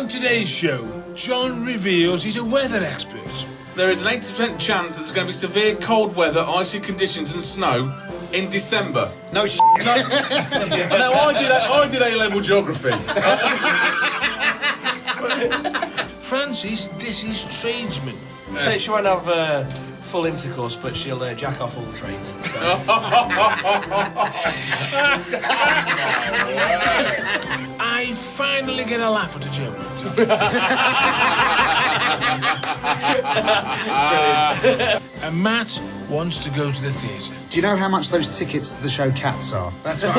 On today's show, John reveals he's a weather expert. There is an 80% chance that there's going to be severe cold weather, icy conditions and snow in December. No shit. No, I did A-level geography. Francis disses tradesmen. So she won't have full intercourse, but she'll jack off all the trades. I finally get a laugh at a joke. And Matt wants to go to the theatre. Do you know how much those tickets to the show Cats are? That's what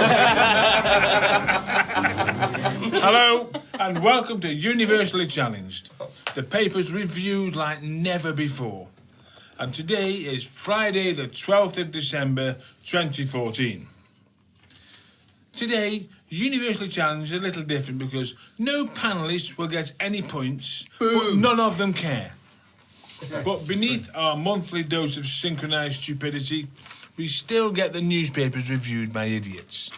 Hello, and welcome to Universally Challenged. The paper's reviewed like never before. And today is Friday the 12th of December 2014. Today, Universally Challenged is a little different because no panellists will get any points, but none of them care. But beneath our monthly dose of synchronised stupidity, we still get the newspapers reviewed by idiots.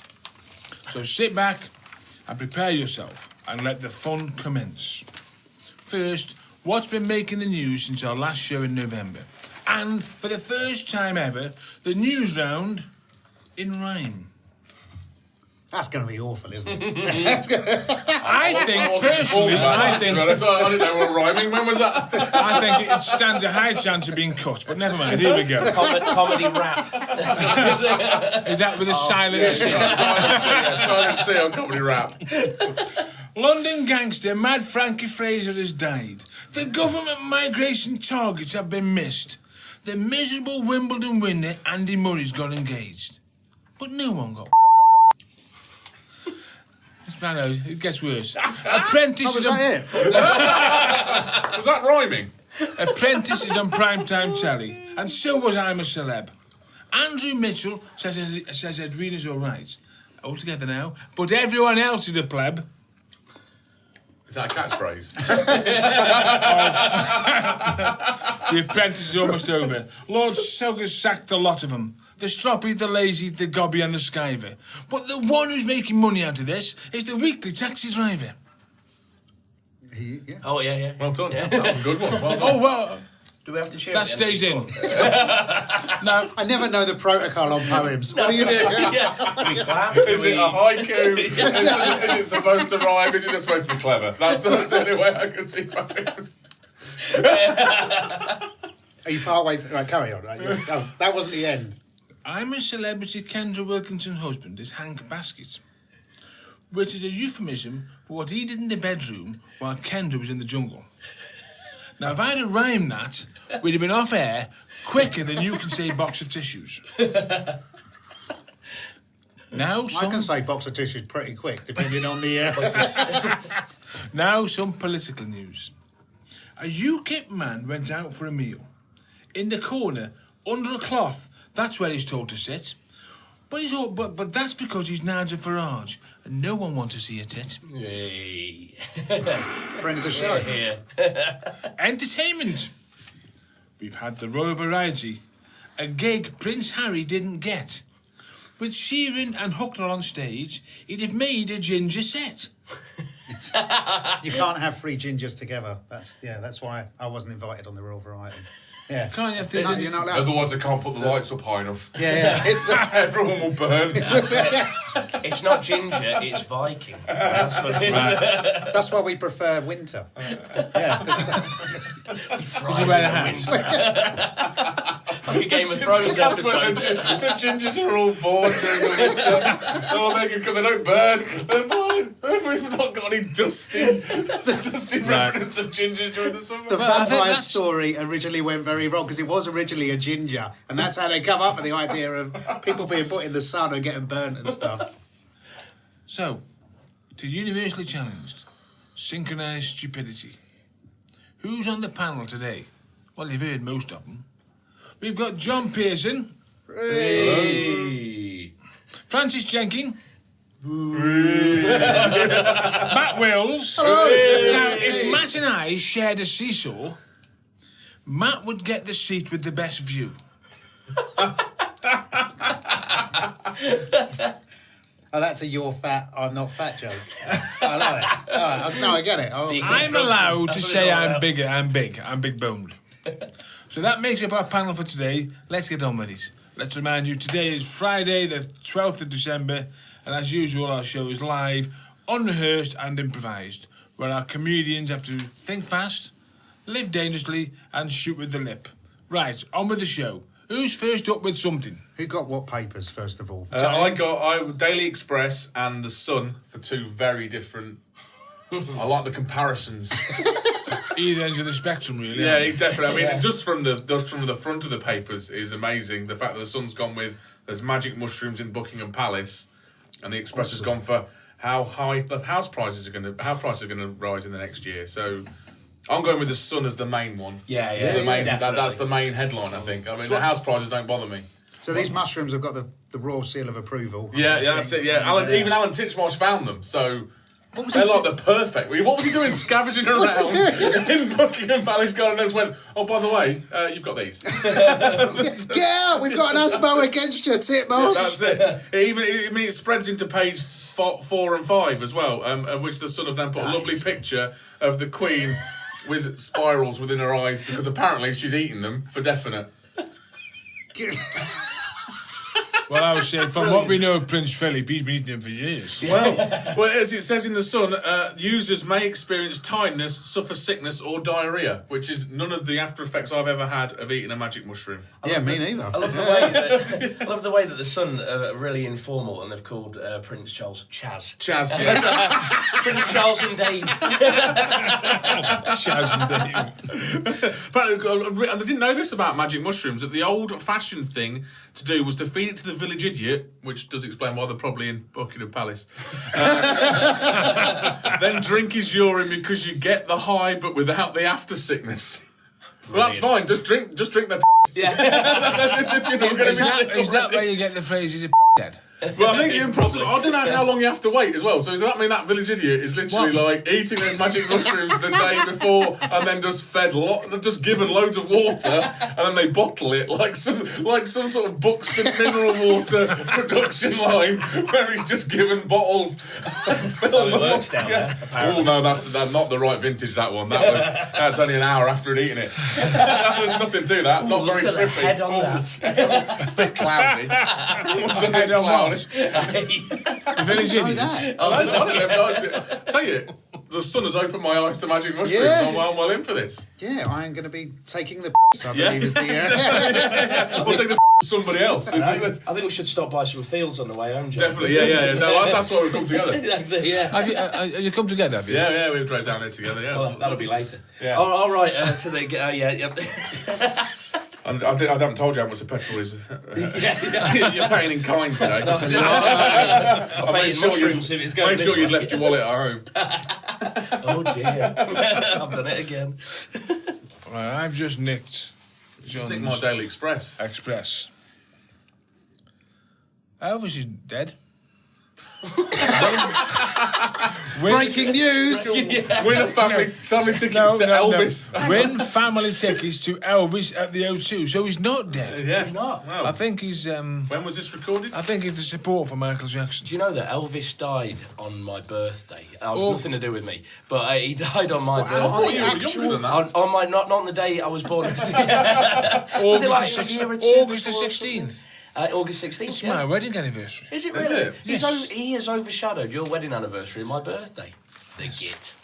So sit back and prepare yourself and let the fun commence. First, what's been making the news since our last show in November? And, for the first time ever, the news round in rhyme. That's going to be awful, isn't it? I think, personally, I didn't know what rhyming. When was that? I think it stands a high chance of being cut, but never mind, here we go. Comedy rap. Is that with a silent C? Silent C on comedy rap. London gangster Mad Frankie Fraser has died. The government migration targets have been missed. The miserable Wimbledon winner Andy Murray's got engaged. But no one got I know, it gets worse. Apprentice Was that it? Was that rhyming? Apprentice is on primetime telly, and so was I'm a Celeb. Andrew Mitchell says Edwina's all right. All together now, but everyone else is a pleb. Is that a catchphrase? The Apprentice is almost over. Lord Soger's sacked a lot of them. The stroppy, the lazy, the gobby and the skiver. But the one who's making money out of this is the weekly taxi driver. Yeah. Oh, yeah. Well done. Yeah. That was a good one. Well done. Oh, well, Do we have to cheer? that stays in. No. I never know the protocol on poems. What do you do? Yeah. We clap. Is it a haiku? Is it supposed to rhyme? Is it just supposed to be clever? That's the only way I can see poems. Are you part way? Right, carry on. Right? Oh, that wasn't the end. I'm a Celebrity Kendra Wilkinson's husband is Hank Baskett, which is a euphemism for what he did in the bedroom while Kendra was in the jungle. Now, if I'd have rhymed that, we'd have been off air quicker than you can say box of tissues. Now, I can say box of tissues pretty quick, depending on the... Now, some political news. A UKIP man went out for a meal. In the corner, under a cloth, that's where he's told to sit. But that's because he's Nigel Farage, and no one wants to see a tit. Hey. Friend of the show. Yeah. Entertainment. We've had the Royal Variety, a gig Prince Harry didn't get. With Sheeran and Hucknall on stage, he'd have made a ginger set. You can't have three gingers together. That's why I wasn't invited on the Royal Variety. Yeah. Can't you have three? No, you're not allowed. Otherwise, I can't put the lights up high enough. Yeah. It's the... Everyone will burn. It's not ginger, it's Viking. That's what it is. That's why we prefer winter. Yeah. We thrive you wear a in the hat? winter. Like a Game of Thrones That's when episode. the gingers are all born during the winter. Oh, they can come, they don't burn. They're fine. We've not got any dusty remnants of ginger during the summer. The Well, I think vampire that's- story originally went very wrong because it was originally a ginger, and that's how they come up with the idea of people being put in the sun and getting burnt and stuff. So, to Universally Challenged, Synchronised Stupidity. Who's on the panel today? Well, you've heard most of them. We've got John Pearson. Hey. Francis Jenkin. Matt Wills. Now, if Matt and I shared a seesaw, Matt would get the seat with the best view. Oh, that's a "you're fat, I'm not fat" joke. I love it. All right, no, I get it. I'm allowed to say I'm bigger. I'm big. I'm big boned. So that makes up our panel for today. Let's get on with it. Let's remind you, today is Friday, the 12th of December, and as usual, our show is live, unrehearsed and improvised, where our comedians have to think fast, live dangerously, and shoot with the lip. Right, on with the show. Who's first up with something? Who got what papers, first of all? I got Daily Express and The Sun for two very different. I like the comparisons. Either ends of the spectrum, really. Yeah, definitely. I mean, just from the front of the papers is amazing. The fact that The Sun's gone with there's magic mushrooms in Buckingham Palace, and the Express has gone for how high the house prices are going to rise in the next year. So I'm going with The Sun as the main one. That's the main headline. I think. I mean, the house prices don't bother me. So these mushrooms have got the royal seal of approval. Yeah, that's it. Yeah, even Alan Titchmarsh found them. So. They're like the perfect. What was he doing scavenging around in Buckingham Palace Garden and went, oh, by the way, you've got these. Get out! We've got an Asbo against you, Titmoss. That's it. It spreads into page 4 and 5 as well, of which the Sun have then put a lovely picture of the Queen with spirals within her eyes because apparently she's eaten them for definite. Well, I was saying, from what we know of Prince Philip, he's been eating them for years. Well, as it says in The Sun, users may experience tiredness, suffer sickness or diarrhea, which is none of the after effects I've ever had of eating a magic mushroom. Yeah, me neither. I love the way that The Sun are really informal and they've called Prince Charles Chaz. Prince Charles and Dave. Chaz and Dave. But I didn't know this about magic mushrooms, that the old-fashioned thing to do was to feed it to the village idiot, which does explain why they're probably in Buckingham Palace. Then drink his urine because you get the high but without the after sickness. Well, that's fine. Just drink the. Yeah. Is that where you get the phrase "he's a dead"? Well, I think impossible. I don't know how long you have to wait as well. So does that mean that village idiot is literally like eating those magic mushrooms the day before and then just just given loads of water and then they bottle it like some sort of Buxton mineral water production line where he's just given bottles. How it works down there. Oh no, that's not the right vintage. That one. That's only an hour after he'd eaten it. There's nothing to that. Not very trippy. Head on that. It's a bit cloudy. What's a bit cloudy? The village idiots. I tell you, The Sun has opened my eyes to magic mushrooms. Yeah. I'm well in for this. Yeah, I am going to be taking the I believe is the... I'll take the somebody else. I think we should stop by some fields on the way home, John. Definitely, yeah. No, that's why we've come together. That's it, yeah. Have you come together, have you? Yeah, we've drove down there together, yeah. Well, that'll be later. Yeah. All right, to the... yeah. And I haven't told you how much the petrol is. You're paying in kind today. Make sure you'd left your wallet at home. Oh dear. I've done it again. Right, I've just nicked Just my Daily Express. Elvis is dead. Breaking news! Win a family tickets to Elvis. No. Win family tickets to Elvis at the O2. So he's not dead. Yeah. He's not. No. I think he's... When was this recorded? I think it's the support for Michael Jackson. Do you know that Elvis died on my birthday? Nothing to do with me, but he died on my birthday. I thought you were younger than that. On my not on the day I was born. Was it like a year or two? August the 16th. August 16th. It's my wedding anniversary. Is it really? Is it? Yes. He has overshadowed your wedding anniversary and my birthday. The git.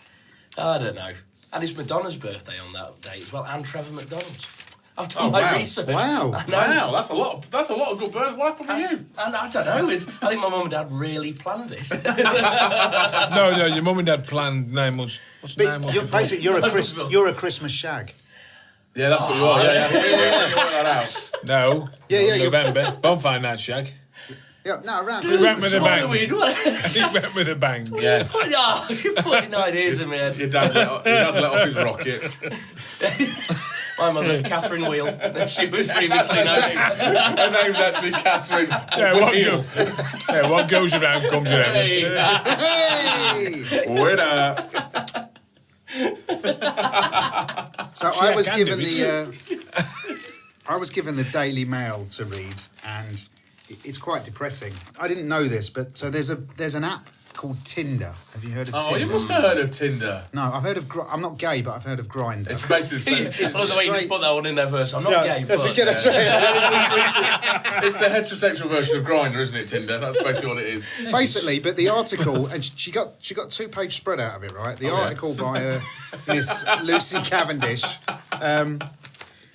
I don't know. And it's Madonna's birthday on that day as well, and Trevor McDonald's. I've done my research. Wow. I know. Wow, that's a lot of good birthdays. What happened with you? And I don't know. I think my mum and dad really planned this. No, your mum and dad planned 9 months. What's 9 months? Basically, you're a Christmas shag. Yeah, that's what you are. Yeah. Work that out. No. Yeah, November. Bonfire night shag. Yeah, no, around. He went with a bang. Weird, He went with a bang. Yeah. You're putting ideas in my head. Your dad let off his rocket. My mother, Catherine Wheel. She was previously known. Her name's actually Catherine. Yeah, what goes around comes around. Hey! Winner. So I was given the Daily Mail to read, and it's quite depressing. I didn't know this, but so there's an app called Tinder. Have you heard of Tinder? Oh, you must have heard of Tinder. No, I've heard of. I'm not gay, but I've heard of Grindr. It's basically the same. I love the way you just put that one in there first. I'm not gay, That's but... It's the heterosexual version of Grindr, isn't it, Tinder? That's basically what it is. Basically, but the article, and she got 2-page spread out of it, right? The article by Miss Lucy Cavendish.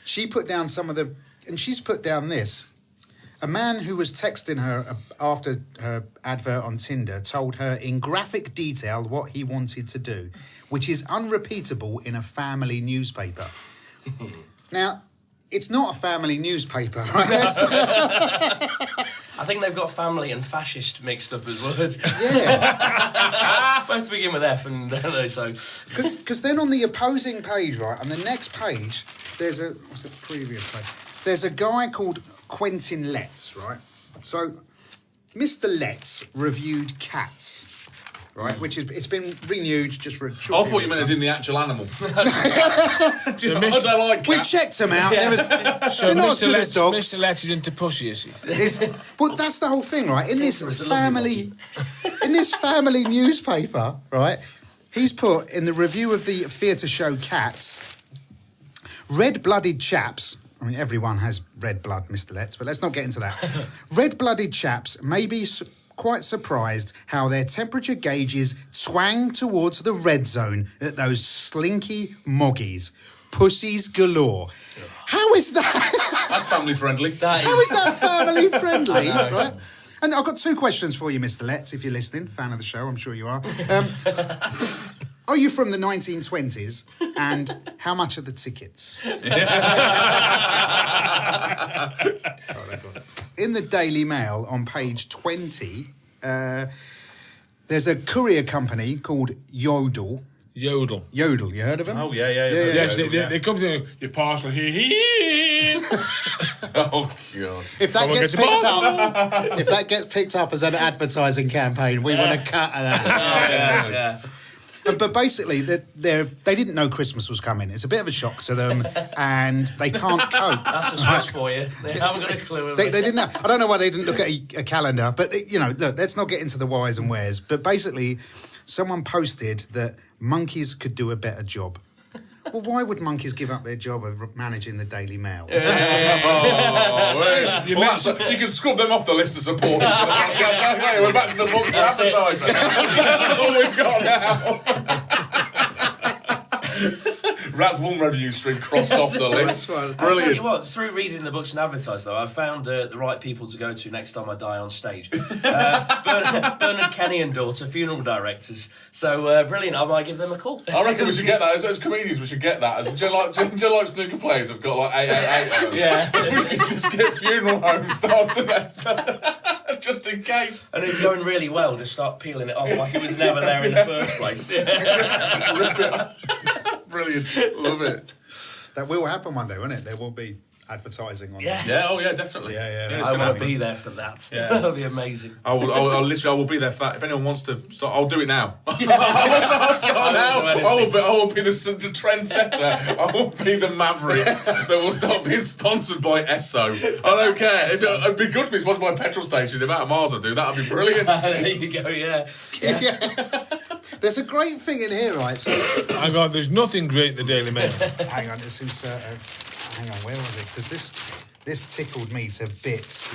She put down some of the, and she's put down this. A man who was texting her after her advert on Tinder told her in graphic detail what he wanted to do, which is unrepeatable in a family newspaper. Now, it's not a family newspaper, right? I think they've got family and fascist mixed up as words. Yeah. Both begin with F, and so... Because then on the opposing page, right, on the next page, there's a... What's the previous page? There's a guy called Quentin Letts, right? So, Mr. Letts reviewed Cats, right? Which is, it's been renewed just for a short I thought you meant as in the actual animal. So I don't like We cats. checked them out. Yeah. They're not as good as dogs. Mr. Letts is into pussy, is he? But that's the whole thing, right? In this family newspaper, right? He's put in the review of the theatre show Cats, red-blooded chaps. I mean, everyone has red blood, Mr. Letts, but let's not get into that. Red-blooded chaps may be quite surprised how their temperature gauges twang towards the red zone at those slinky moggies. Pussies galore. How is that? That's family friendly. How is that family friendly? Right? And I've got 2 questions for you, Mr. Letts, if you're listening. Fan of the show, I'm sure you are. Are you from the 1920s? And how much are the tickets? In the Daily Mail on page 20, there's a courier company called Yodel. Yodel. Yodel, you heard of them? Oh, yeah. Yes, they come to your parcel here. Oh, God. If that gets picked up as an advertising campaign, we want a cut of that. Yeah. But basically, they didn't know Christmas was coming. It's a bit of a shock to them, and they can't cope. That's a switch for you. They haven't got a clue. They didn't know. I don't know why they didn't look at a calendar, but, look, let's not get into the whys and wheres. But basically, someone posted that monkeys could do a better job. Well, why would monkeys give up their job of managing the Daily Mail? You can scrub them off the list of supporters. Okay, we're back to the books and advertising. That's all we've got now. Raz one revenue stream crossed off the list. I'll tell you Brilliant. what, through reading the books and advertising, though, I've found the right people to go to next time I die on stage. Bernard Kenny and daughter, funeral directors. So, brilliant, I might give them a call. I reckon we should get that. As comedians, we should get that. Do you like snooker players have got like 888 on them? Yeah. We could just get funeral homes started just in case. And it's going really well, just start peeling it off like it was never there in the first place. Rip it up. Brilliant. Love it. That will happen one day, won't it? There will be advertising on Yeah. that. Yeah, oh yeah, definitely. Yeah. it's I gonna want to happen. be there for that. Yeah. That'll be amazing. I will be there for that. If anyone wants to start, I'll do it now. I will be the trendsetter. I will be the maverick that will start being sponsored by Esso. I don't care. It'd be good to be sponsored by a petrol station. The amount of miles I do, that'd be brilliant. There you go, yeah. There's a great thing in here, right? So, Hang on, there's nothing great in the Daily Mail. hang on, this is... hang on, where was it? Because this tickled me to bits.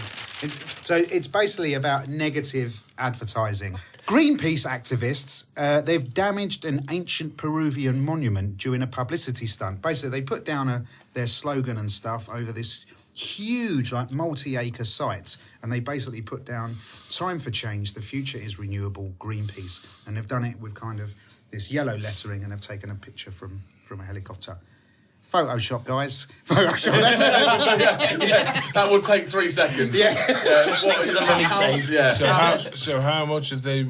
So it's basically about negative advertising. Greenpeace activists, they've damaged an ancient Peruvian monument during a publicity stunt. Basically, they put down their slogan and stuff over this huge, like, multi-acre site, and they basically put down, time for change, the future is renewable, Greenpeace. And they've done it with kind of this yellow lettering, and they've taken a picture from a helicopter. Photoshop, guys. Photoshop. That would take 3 seconds. Just think of the money saved. Yeah. So how much have they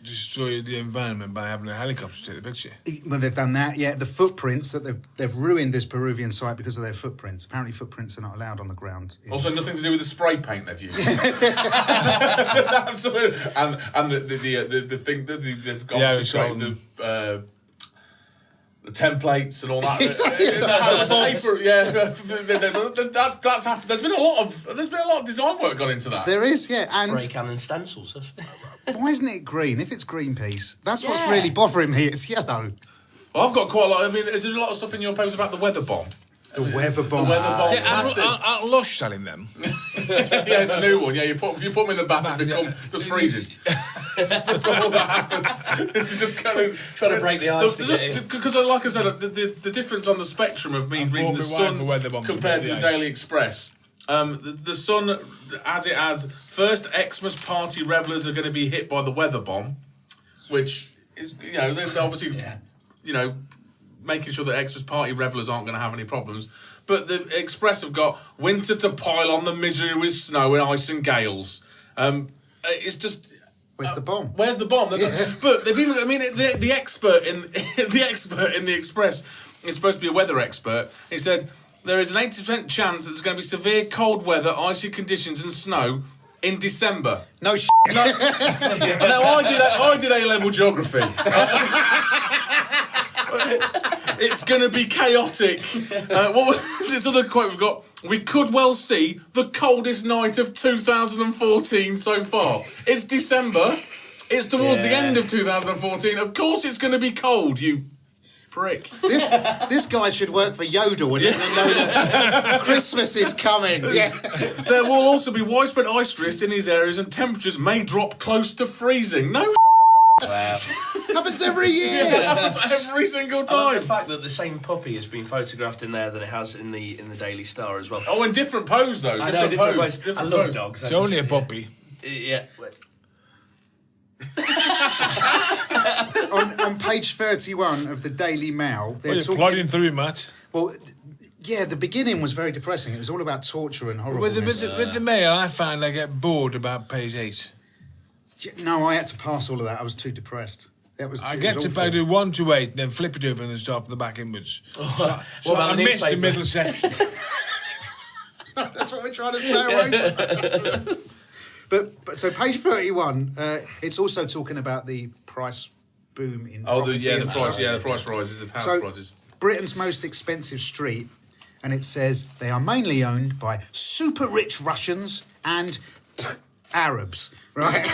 destroyed the environment by having a helicopter take the picture? Well, they've done that, yeah. The footprints, that they've ruined this Peruvian site because of their footprints. Apparently footprints are not allowed on the ground. Also, nothing to do with the spray paint they've used. Absolutely. And the thing that they've got Yeah, to it's create on- the templates and all that. Exactly. That's happened. There's been a lot of design work gone into that. There is, yeah. And Spray can and stencils. why isn't it green? If it's Greenpeace, that's what's really bothering me. It's yellow. Well, I've got quite a lot. I mean, there's a lot of stuff in your papers about the weather bomb. The weather bomb. The weather bomb. Massive. Aren't Lush selling them? Yeah, it's a new one. Yeah, you put them in the bath and it just freezes. That's all that happens. It's just kind of Trying to break the ice to get in. Because, like I said, the difference on the spectrum of me reading the Sun compared to the Daily Express. The Sun, as it has, first Xmas party revellers are going to be hit by the weather bomb, which is, there's obviously, making sure that Xmas party revellers aren't going to have any problems. But the Express have got winter to pile on the misery with snow and ice and gales. It's just. Where's the bomb? Where's the bomb? But they've even. I mean, the expert in the Express is supposed to be a weather expert. He said there is an 80% chance that there's going to be severe cold weather, icy conditions, and snow in December. No. Now I did A-level geography. It's going to be chaotic. This other quote we've got: we could well see the coldest night of 2014 so far. It's December. It's towards the end of 2014. Of course it's going to be cold, you prick. This guy should work for Yodel and know that Christmas is coming. Yeah. There will also be widespread ice risk in these areas and temperatures may drop close to freezing. No. Wow. Happens every year. Yeah, it happens every single I time. love the fact that the same puppy has been photographed in there than it has in the Daily Star as well. Oh, in different pose though. I know, different ways. I Different love pose. dogs. It's only a puppy. Yeah. On page 31 of the Daily Mail, they're You're plodding through, Matt. Well, yeah, the beginning was very depressing. It was all about torture and horribleness. With the Mail, I find I get bored about page 8. No, I had to pass all of that. I was too depressed. I get to page 1 to 8, then flip it over and then start from the back inwards. So about I the missed the newspaper? middle section. That's what we're trying to stay away from. But so page 31, it's also talking about the price boom in property and stuff. The price rises of house prices. Britain's most expensive street, and it says they are mainly owned by super rich Russians and Arabs, right?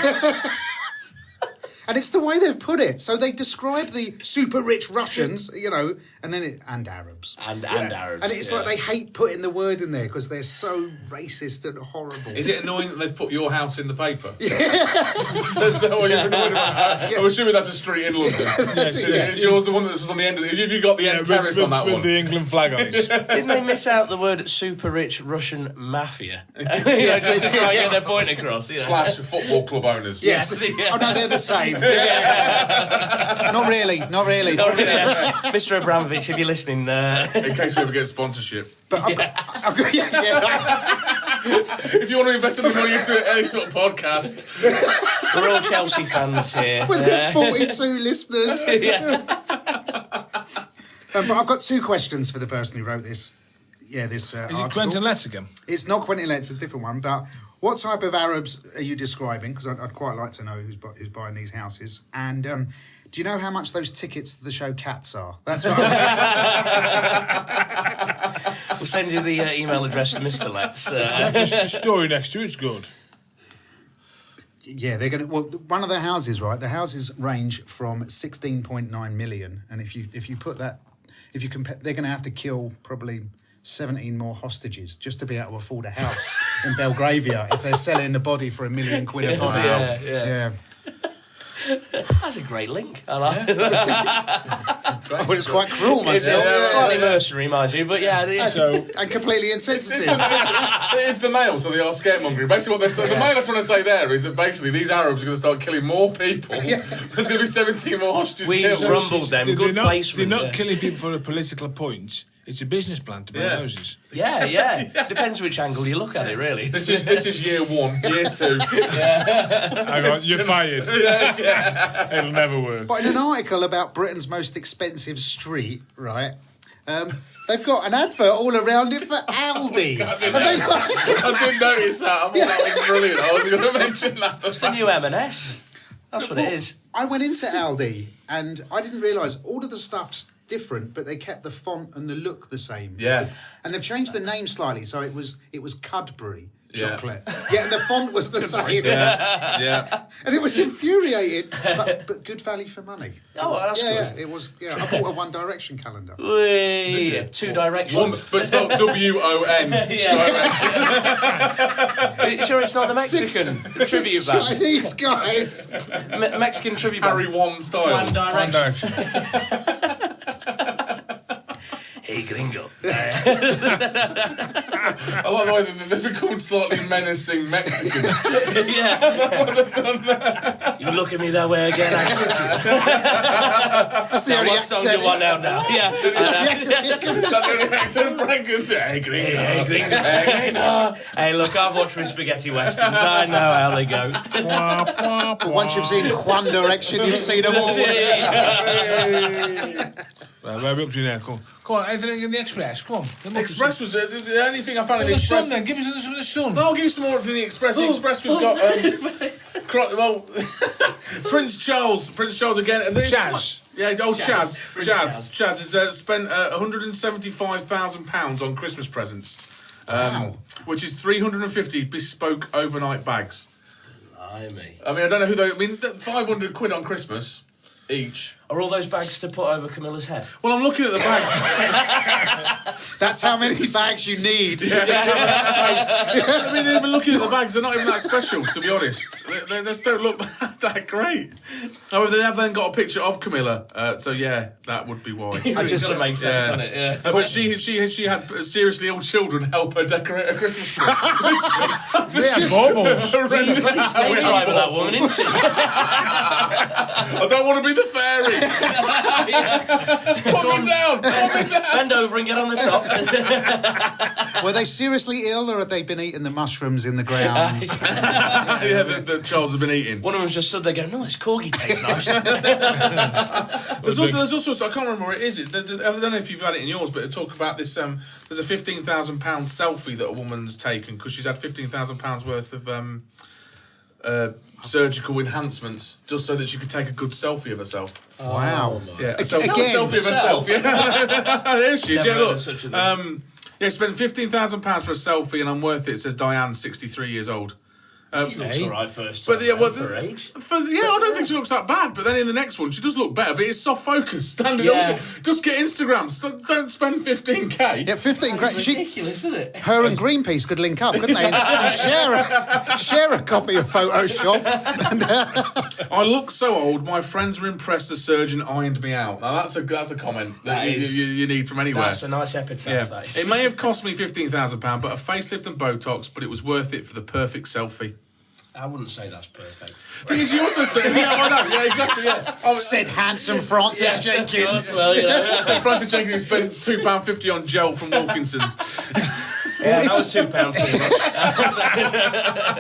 And it's the way they've put it. So they describe the super rich Russians, and then and Arabs. And Arabs. And it's like they hate putting the word in there because they're so racist and horrible. Is it annoying that they've put your house in the paper? Yeah. That's what you're annoyed about. I'm assuming that's a street in London. Is yours the one that's on the end of it? Have you got the end terrace on that one? With the England flag on it. Didn't they miss out the word super rich Russian mafia? Yes, Just they to try and did, get their point across. Slash football club owners. Yes. Yeah. Oh, no, they're the same. Not really. Mr. Abramovich, if you're listening. In case we ever get sponsorship. But I've got If you want to invest any money into any sort of podcast. We're all Chelsea fans here. with 42 listeners. Yeah. But I've got 2 questions for the person who wrote this. This Is article. it Quentin Letzigan? It's not Quentin Letts, it's a different one. But what type of Arabs are you describing? Because I'd quite like to know who's buying these houses. And do you know how much those tickets to the show Cats are? That's what We'll send you the email address to Mr. Letts. The story next to it's good. Yeah, they're going to. Well, one of the houses, right? The houses range from 16.9 million, and if you put that, if you compare, they're going to have to kill probably 17 more hostages just to be able to afford a house in Belgravia if they're selling the body for £1 million a pop. Yeah. That's a great link. I like it. Well, it's quite cruel myself. Slightly mercenary, mind you, but And completely insensitive. It is the Mail, so they are scaremongering. Basically, what they're saying, the Mail are trying to say there is that basically these Arabs are going to start killing more people. Yeah. There's going to be 17 more hostages We've killed. rumbled them. Good placement. They're not killing people for a political point. It's a business plan to buy houses. Yeah. Depends which angle you look at it, really. This is year 1, year 2. Hang on, you're fired. It'll never work. But in an article about Britain's most expensive street, right, they've got an advert all around it for Aldi. I didn't notice that. I thought that was brilliant. I was going to mention that. It's the new M&S. That's what it is. I went into Aldi and I didn't realise all of the stuff's different, but they kept the font and the look the same. Yeah. And they've changed the name slightly, so it was Cadbury Yeah. chocolate. Yeah, and the font was the same. Yeah. And it was infuriating, but good value for money. Oh, well, that's good. Yeah, it was. Yeah, I bought a One Direction calendar. Whee! Two directions. But spelled W-O-N. Yeah. Sure, it's not the Mexican tribute band. Chinese guys. Mexican tribute band. Harry One Styles. One One Direction. Direction. Hey, gringo. I like the way that they've become slightly menacing Mexicans. Yeah. You look at me that way again, I shoot you. That's the only What song do accent. you want out now? Yeah. Is that the only accent Frank can do? Hey, gringo. Hey, gringo. Hey, look, I've watched my spaghetti westerns. I know how they go. But once you've seen One Direction, you've seen them all. Right, where are we up to now? Come on, anything in the Express? Come on. Express was the only thing I found in The the Sun Express. then, give us some of the Sun. No, I'll give you some more of the Express. The Express we've got Prince Charles again, and then Chaz. Yeah, Chaz. Prince Chaz has spent £175,000 on Christmas presents, which is 350 bespoke overnight bags. Blimey. I mean, I don't know who they. I mean, £500 on Christmas each. Are all those bags to put over Camilla's head? Well, I'm looking at the bags. That's how many bags you need. I mean, even looking at the bags, they're not even that special, to be honest. They just don't look that great. However, they have then got a picture of Camilla, so yeah, that would be why. I just It's gotta make sense, doesn't it? Yeah. But she had seriously ill children help her decorate a Christmas tree. We have baubles. Bloody snake driver, that woman, isn't she? I don't want to be the fairy. Put me down. Bend over and get on the top. Were they seriously ill, or had they been eating the mushrooms in the grounds? Yeah, that Charles has been eating. One of them just stood there going, no, this corgi tastes nice. There's also I can't remember what it is. I don't know if you've had it in yours, but they talk about this. There's a £15,000 selfie that a woman's taken because she's had £15,000 worth of surgical enhancements just so that she could take a good selfie of herself. Wow. Yeah, a Again, selfie of herself. Yeah, there she is. Never Yeah, heard look. of such a thing. Yeah, spent £15,000 for a selfie, and I'm worth it. Says Diane, 63 years old. She looks all right first time But yeah, well, for her age. I don't think she looks that bad. But then in the next one, she does look better. But it's soft focus, standing Yeah. up. Just get Instagrams. Don't spend 15k. Yeah, 15 grand. It's ridiculous, isn't it? Her and Greenpeace could link up, couldn't they? And share a copy of Photoshop. I look so old. My friends were impressed the surgeon ironed me out. Now that's a comment that you need from anywhere. That's a nice epitaph, that is. It may have cost me £15,000, but a facelift and Botox, but it was worth it for the perfect selfie. I wouldn't say that's perfect. Thing is, you also said, yeah, I know, yeah, exactly, yeah. Said handsome Francis Jenkins. Well, you know. Francis Jenkins spent £2.50 on gel from Wilkinson's. Yeah, that was £2 too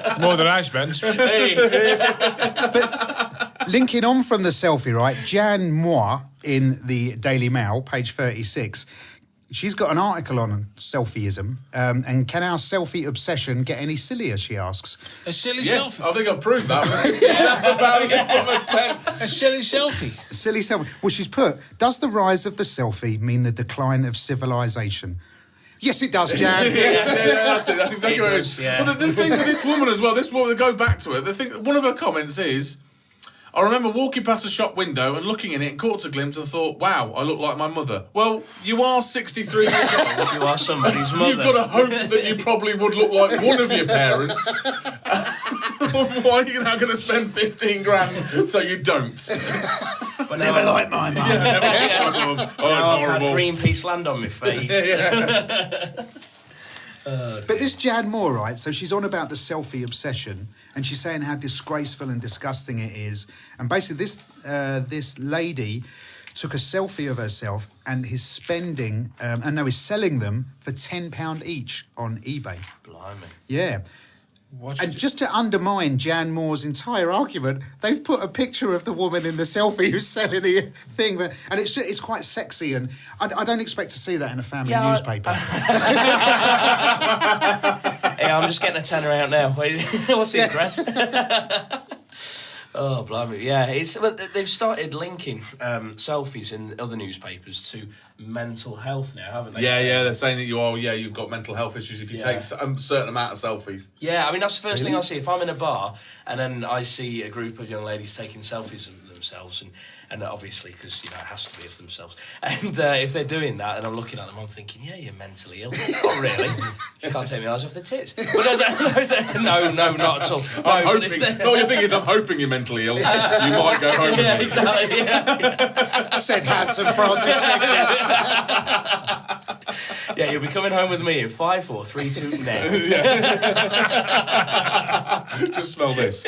much. More than I spent. Hey. Linking on from the selfie, right? Jan Moore in the Daily Mail, page 36. She's got an article on selfieism, and can our selfie obsession get any sillier, she asks. A silly Yes, selfie. I think I've proved that. That's about it. That's what I said. A silly selfie. A silly selfie. Well, she's put, does the rise of the selfie mean the decline of civilization? Yes, it does, Jan. Yeah, that's it. That's exactly It what it does, is. yeah. Well, the thing with this woman as well, go back to it. The thing, one of her comments is, I remember walking past a shop window and looking in it and caught a glimpse and thought, wow, I look like my mother. Well, you are 63 years old. You are somebody's mother. You've got to hope that you probably would look like one of your parents. Why are you now going to spend 15 grand so you don't? But never like my mum. Oh, it's I've had horrible. Greenpeace land on my face. But this Jan Moore, right, so she's on about the selfie obsession, and she's saying how disgraceful and disgusting it is. And basically this lady took a selfie of herself and is spending, is selling them for £10 each on eBay. Blimey. Yeah. And just to undermine Jan Moore's entire argument, they've put a picture of the woman in the selfie who's selling the thing, and it's quite sexy, and I don't expect to see that in a family newspaper. Hey, I'm just getting a tenner out now. Wait, what's the address? Oh, blimey. Yeah, they've started linking selfies in other newspapers to mental health now, haven't they? Yeah, they're saying that you've got mental health issues if you take a certain amount of selfies. Yeah, I mean, that's the first thing I see. If I'm in a bar and then I see a group of young ladies taking selfies of themselves, and obviously, because, it has to be of themselves, and if they're doing that and I'm looking at them, I'm thinking, yeah, you're mentally ill. Not really. You can't take my eyes off the tits. But no, not at all. I'm hoping. No, your thing is, I'm hoping you're mentally ill. You might go home. Yeah, exactly. Yeah. Said Hanson Francis Jenkins. Yeah, you'll be coming home with me in 5, 4, 3, 2, now. Just smell this.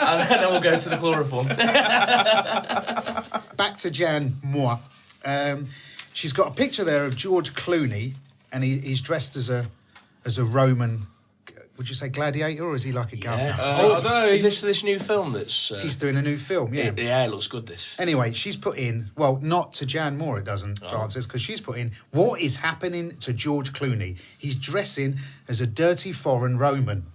And then we'll go to the chloroform. Back to Jan Moore. She's got a picture there of George Clooney, and he's dressed as a Roman. Would you say gladiator, or is he like a governor? I don't know. Is this for this new film that's... He's doing a new film, yeah. Yeah, it looks good, this. Anyway, she's put in, well, not to Jan Moore, it doesn't, Francis, because she's put in, what is happening to George Clooney? He's dressing as a dirty foreign Roman.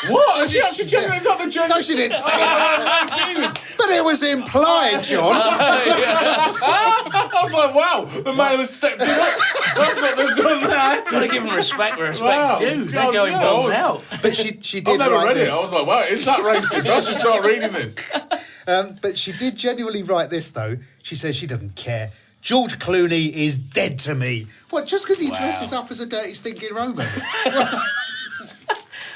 What? She actually generates out the joke. No, she didn't say that. But it was implied, John. I was like, wow, the man has stepped it up. That's what they've done there. Got to give them respect where respect's due. They're going balls out. But she did I've never write read this. it. I was like, wow, is that racist? I should start reading this. But she did genuinely write this, though. She says she doesn't care. George Clooney is dead to me. What, just because he dresses up as a dirty, stinking Roman?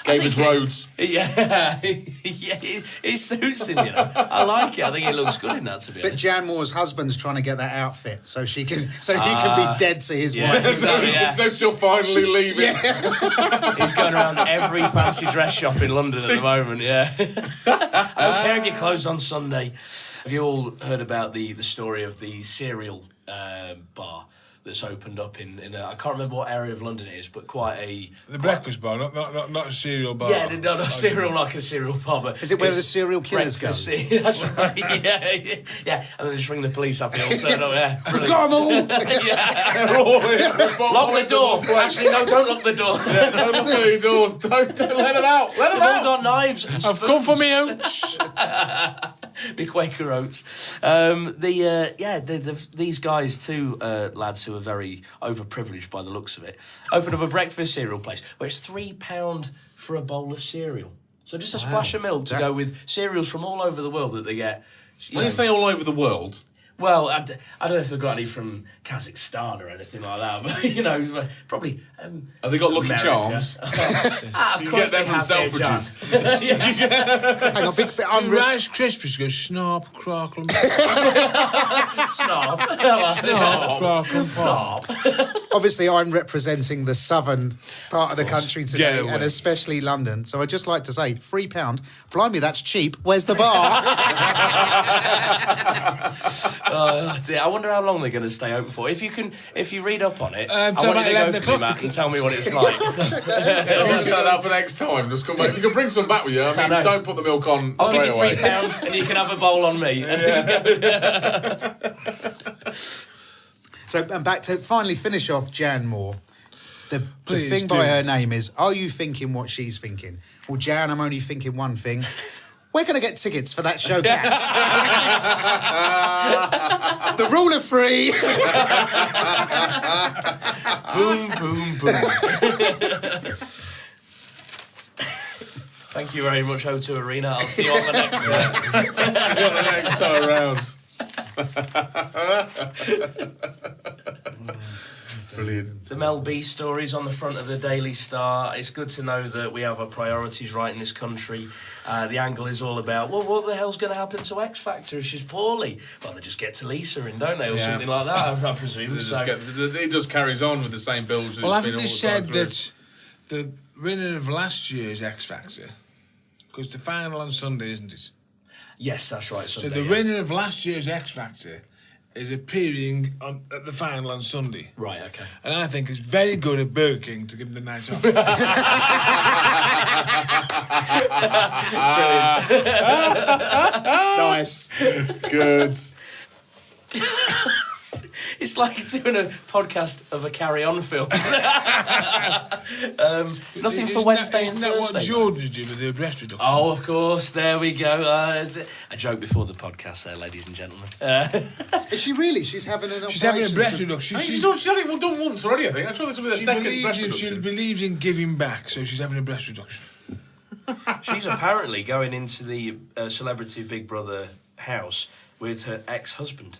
Gave us roads. Yeah, it suits him, I like it. I think it looks good in that, to be But honest. Jan Moore's husband's trying to get that outfit so he can be dead to his wife. Exactly, yeah. So she'll finally leave it. He's going around every fancy dress shop in London at the moment, yeah. I don't care if you're closed on Sunday. Have you all heard about the story of the cereal bar that's opened up in I can't remember what area of London it is, but The breakfast bar, not a cereal bar. Yeah, not a cereal like a cereal bar, but Is it where the serial killers go? That's right. Yeah. And then they just ring the police up. They all turn up. Yeah, I've got them all! Lock the door. Actually, no, don't lock the door. Don't look at the doors. Don't let them out. Let them They've all out. got knives. And I've come for me oats. me Quaker oats. These guys, two lads who are very overprivileged by the looks of it, opened up a breakfast cereal place where it's £3 for a bowl of cereal. So just a splash of milk to go with cereals from all over the world that they get. When you say all over the world, well, I don't know if they've got any from Kazakhstan or anything like that, but probably. have they got Lucky America. Charms? Of You course get them they from have their Selfridges. Hang on, big bit. Rice Krispies go snarp, crackle, Snob. crackle, Snob. Obviously, I'm representing the southern part of the country today, Get away. and especially London. So I'd just like to say, £3. Blimey, that's cheap. Where's the bar? Oh dear, I wonder how long they're going to stay open for. If you read up on it, I till want you to about go 11 through, o'clock. Matt, and tell me what it's like. I'll check that for next time. Just come back. If you can bring some back with you. I mean, know. don't put the milk on I'll give straight you away. £3 and you can have a bowl on me. And So, and back to finally finish off Jan Moore. The Please thing do. by her name is, are you thinking what she's thinking? Well, Jan, I'm only thinking one thing. We're going to get tickets for that show, cats. The rule of three. boom, boom, boom. Thank you very much, O2 Arena. I'll see you on the next See you on the next time around. Brilliant. The Mel B stories on the front of the Daily Star. It's good to know that we have our priorities right in this country. The angle is all about, well, what the hell's going to happen to X Factor if she's poorly? Well, they just get to Lisa in, don't they, or something like that, I presume. It just carries on with the same bills. Well, I think they said that the winner of last year's X Factor, because the final on Sunday, isn't it? Yes, that's right. So Sunday, the winner of last year's X Factor is appearing at the final on Sunday. Right, okay. And I think it's very good at Burger King to give him the night off. Nice. Good. It's like doing a podcast of a Carry-On film. Nothing for Wednesday and Isn't that what Thursday. Jordan did with the breast reduction? Oh, of course. There we go. A joke before the podcast there, ladies and gentlemen. Is she really? She's having an She's having a operation breast to- reduction. She's had it done once already, I think. I'm sure this will be the She second breast believes, reduction. she believes in giving back, so she's having a breast reduction. She's apparently going into the Celebrity Big Brother house with her ex-husband.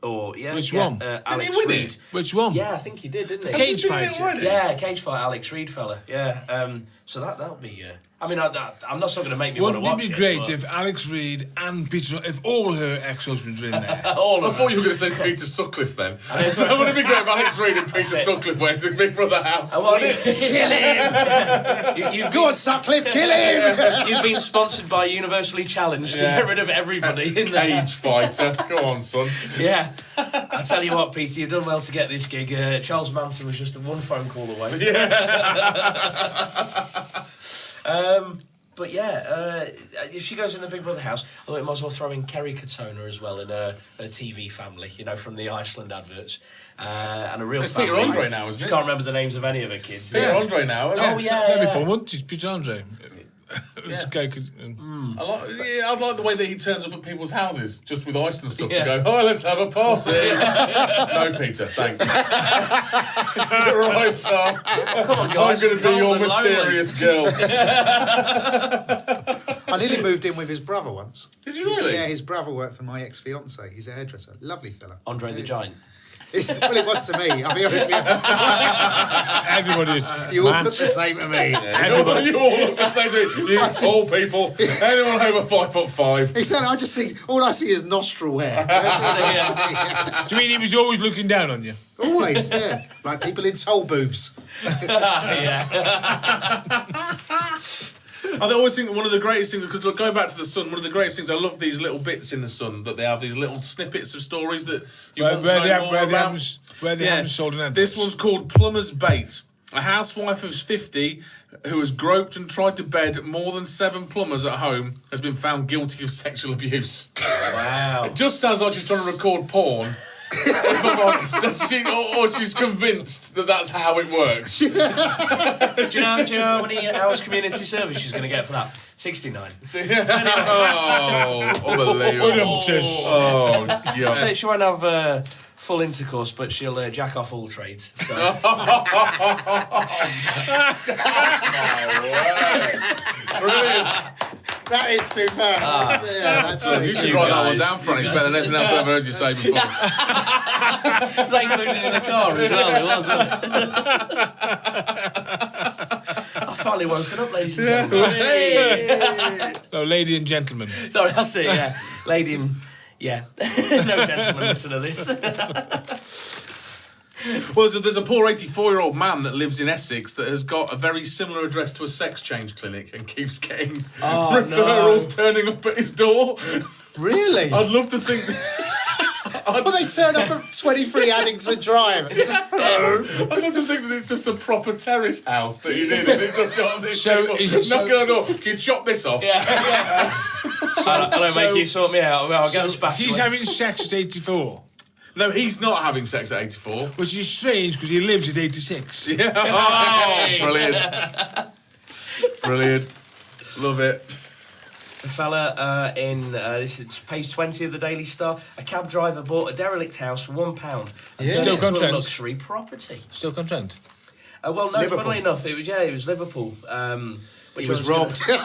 Or, Which one? Alex win Reid. it? Which one? Yeah, I think he did, didn't he? Cage fight. Yeah, cage fight, Alex Reid fella. Yeah, so that'll be. I mean, I'm not going to make me want to Wouldn't watch it it. be great but- if Alex Reid and Peter, if all her ex-husbands were in there? all I of thought them. you were going to say Peter Sutcliffe then. So wouldn't it be great if Alex Reid and Peter Sutcliffe went to the Big Brother house? You've Go on, Sutcliffe, kill him! You've been sponsored by Universally Challenged to get rid of everybody in there. Cage fighter. Go on, son. Yeah. I tell you what, Peter, you've done well to get this gig. Charles Manson was just one phone call away. But yeah, if she goes in the Big Brother house, I thought it might as well throw in Kerry Katona as well in her TV family, from the Iceland adverts. And a real It's family. Peter Andre now, isn't I it? can't remember the names of any of her kids. Peter Andre now. Oh, yeah. That'd be fun, wouldn't it? Peter Andre. This guy could, I'd like the way that he turns up at people's houses just with Iceland stuff Yeah. to go, oh, let's have a party. No, Peter, thanks. Right, Tom. Come on, I'm guys. going to be your Cold and lonely. mysterious girl. I nearly moved in with his brother once. Did you really? Yeah, his brother worked for my ex-fiance. He's a hairdresser. Lovely fella. Andre the Giant. Well, it was to me. I'll be honest with everybody is. you. You all look the same to me. Everybody. You all look the same to you tall people. Anyone over 5'5". Exactly. I just see, all I see is nostril hair. That's all I see. Do you mean he was always looking down on you? Always, yeah. Like people in toll booths. Yeah. I always think one of the greatest things, because going back to the Sun, one of the greatest things, I love these little bits in the Sun that they have, these little snippets of stories that you want to know more about. Where they haven't sold an advert. This one's called Plumber's Bait. A housewife who's 50 who has groped and tried to bed more than 7 plumbers at home has been found guilty of sexual abuse. Wow. It just sounds like she's trying to record porn. If I'm honest, or she's convinced that that's how it works. Do you know how many hours community service she's going to get for that? 69. Oh, unbelievable. Oh, God. So she won't have full intercourse, but she'll jack off all trades. So. Brilliant. That is superb. Yeah, that's really You should cute, write that one guys. down, Fran. It's better than anything else I've ever heard you say before. Was that included in the car as well? It was, wasn't it? I finally woken up, ladies and gentlemen. Hey. Oh, lady and gentleman. Sorry, that's it, yeah. Lady and... Yeah. No gentleman listen to this. Well, there's a poor 84-year-old man that lives in Essex that has got a very similar address to a sex change clinic and keeps getting referrals turning up at his door. Really? I'd love to think... Well, they turn up at 23 Addington Drive. I'd love to think that it's just a proper terrace house that he's in and it's just got this So, people is it so- knocking on the door. Can you chop this off? Yeah. I don't make you sort me out. I'll get a So spatula. he's having sex at 84, No, he's not having sex at 84. which is strange because he lives at 86. Yeah. Oh, brilliant. Brilliant. Love it. A fella in this is page 20 of the Daily Star. A cab driver bought a derelict house for £1. Yeah. Still It's a content. luxury property. Still content. Well, no, Liverpool. funnily enough, it was Liverpool. Which He was gonna- robbed. Yeah.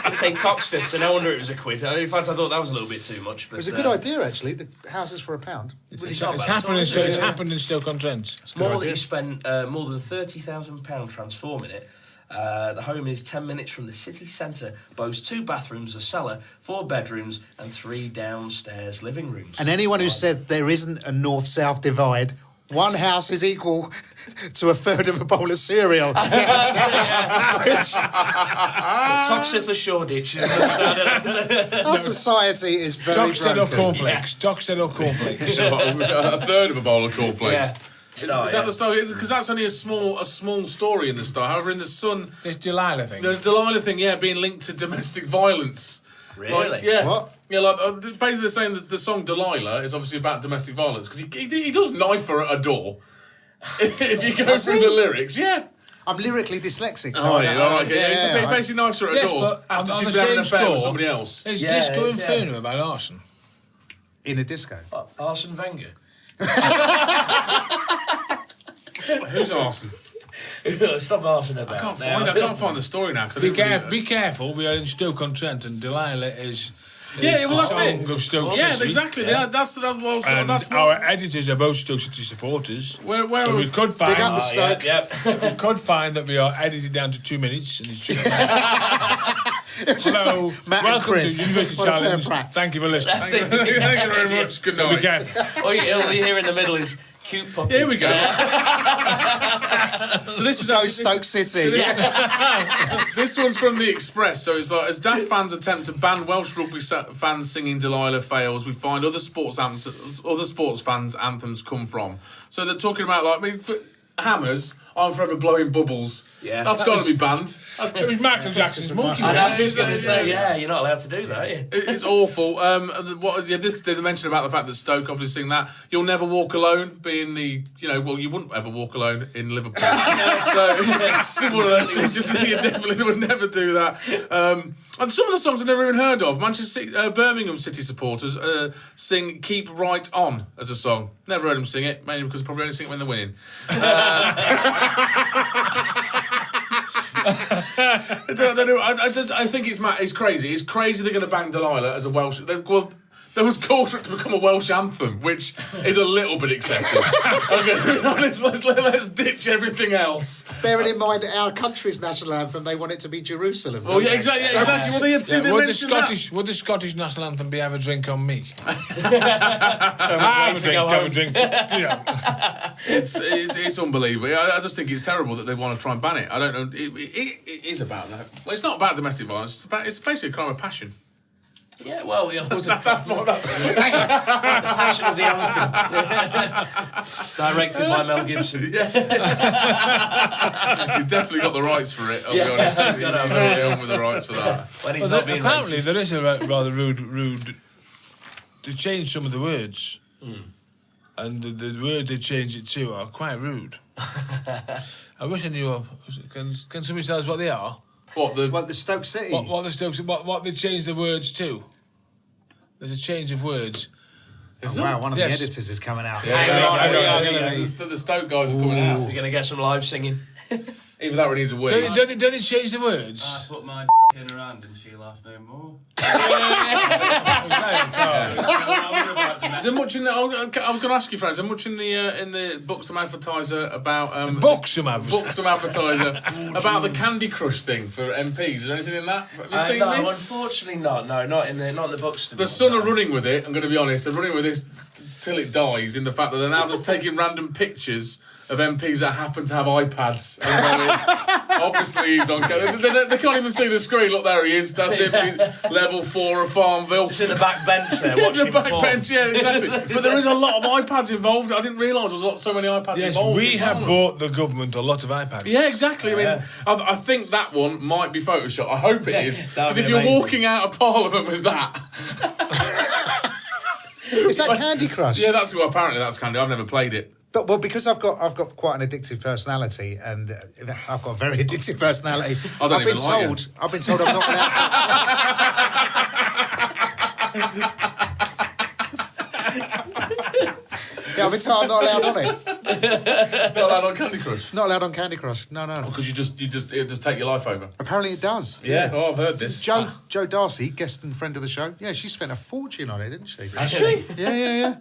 I was say Toxteth, so no wonder it was a quid. In fact, I thought that was a little bit too much. But, It was a good idea, actually. The houses for £1. It's It's not bad at happened all, in is still. it? It's happened in still content. More that he spent more than £30,000 transforming it. The home is 10 minutes from the city centre, boasts 2 bathrooms, a cellar, 4 bedrooms and 3 downstairs living rooms. And anyone who said there isn't a north-south divide, one house is equal to a third of a bowl of cereal. Toxteth or Shoreditch. Our society is very Toxted or broken. cornflakes. Toxted or cornflakes. A third of a bowl of cornflakes. Yeah. Is that the story? Because that's only a small story in the Star. However, in the Sun, This Delilah thing. there's Delilah thing, being linked to domestic violence. Really? Like, yeah. What? Yeah, like basically they're saying that the song Delilah is obviously about domestic violence because he does knife her at a door. If you go through the lyrics, yeah. I'm lyrically dyslexic, so Oh, I yeah, don't- all right, okay. He basically knifes her at a Yes, door but after on she's the been having an same affair with score, somebody else. There's Yeah, Disco it is, Inferno about arson. in a disco. Arsene Wenger. Who's arson? Stop arsing about. I can't find the story now. 'Cause I didn't really- Be careful, we are in Stoke-on-Trent and Delilah is Yeah, well, the that's song it. of Stoke Yeah, City. exactly. Yeah. That's And that's our editors are both Stoke City supporters. Where so we could find up the Stoke. we could find that we are edited down to 2 minutes and it's just Hello, Matt and welcome Chris. to University What a pair of Challenge. brats. Thank you for listening. Thank you very much. Good So be night. careful. All you hear in the middle is cute puppy. Here we go. So this was Go actually, Stoke City. this one's from the Express. So it's like, as Daft fans attempt to ban Welsh rugby fans singing Delilah fails, we find other sports fans' anthems come from. So they're talking about like, I mean, for Hammers, I'm Forever Blowing Bubbles. Yeah. That's got to be banned. It was Michael Jackson's Monkey And I was Business. going to say, yeah, you're not allowed to do that, are you? It's awful. They mentioned about the fact that Stoke obviously sing that. You'll Never Walk Alone, being the, you wouldn't ever walk alone in Liverpool. So it's one of those things, just you definitely would never do that. And some of the songs I've never even heard of. Birmingham City supporters sing Keep Right On as a song. Never heard them sing it, mainly because they probably only sing it when they're winning. I think it's crazy. It's crazy they're going to bang Delilah as a Welsh. There was called for it to become a Welsh anthem, which is a little bit excessive. Okay, to be honest, let's ditch everything else. Bearing in mind our country's national anthem, they want it to be Jerusalem. Oh, yeah, exactly. Yeah, exactly. Well, they Would the Scottish national anthem be Have a Drink on Me? Have Have a drink. It's unbelievable. I just think it's terrible that they want to try and ban it. I don't know. It is about that. Well, it's not about domestic violence. It's basically a crime of passion. Yeah, well, That's what that's. The Passion of the Elephant. Directed by Mel Gibson. He's definitely got the rights for it, I'll be honest. He's really on with the rights for that. When he's not being Apparently racist. there is a rather rude. They changed some of the words, and the words they changed it to are quite rude. I wish I knew. Can somebody tell us what they are? What the Stoke City? What they changed the words to? There's a change of words. Wow, one of Yes. the editors is coming out. The Stoke guys are coming out. You're going to get some live singing. Even that one needs a word. Do they change the words? I put my in her hand and she laughed no more. Is there much in the? I was going to ask you, Fran. Is there much in the Buxom advertiser about Buxom advertiser. Buxom advertiser about the Candy Crush thing for MPs? Is there anything in that? Have you seen No, this? unfortunately not. No, not in the books. The Sun are running with it. I'm going to be honest. They're running with this till it dies. In the fact that they're now just taking random pictures of MPs that happen to have iPads. Obviously, he's on. They can't even see the screen. Look, there he is. That's it. He's level 4 of Farmville. Just in the back bench there, Yeah, watching the back porn. bench, yeah, exactly. But there is a lot of iPads involved. I didn't realise there was so many iPads Yes, involved. we in have Parliament. bought the government a lot of iPads. Yeah, exactly. I mean, yeah. I think that one might be Photoshop. I hope it is. that Because would be if you're amazing. walking out of Parliament with that, Is that Candy Crush? yeah, apparently that's Candy. I've never played it. But because I've got quite an addictive personality, and I've got a very addictive personality. I don't I've even like you. I've been told I'm not allowed to. Yeah, I've been told I'm not allowed on it. Not allowed on Candy Crush. Not allowed on Candy Crush. No. Because it just take your life over. Apparently it does. Yeah. Oh, I've heard this. Jo Darcy, guest and friend of the show. Yeah, she spent a fortune on it, didn't she? Has she? Yeah.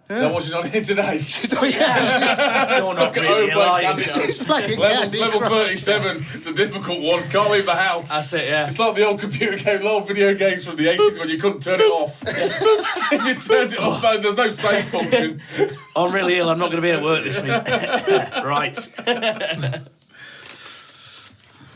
That what she's on here today. You're not Get really over alive. Candy She's playing Level Candy 37. It's a difficult one. Can't leave the house. That's it, yeah. It's like the old computer game, the old video games from the 80s when you couldn't turn it off. If you turned it off, there's no save function. I'm really ill. I'm not going to be at work this week. Right.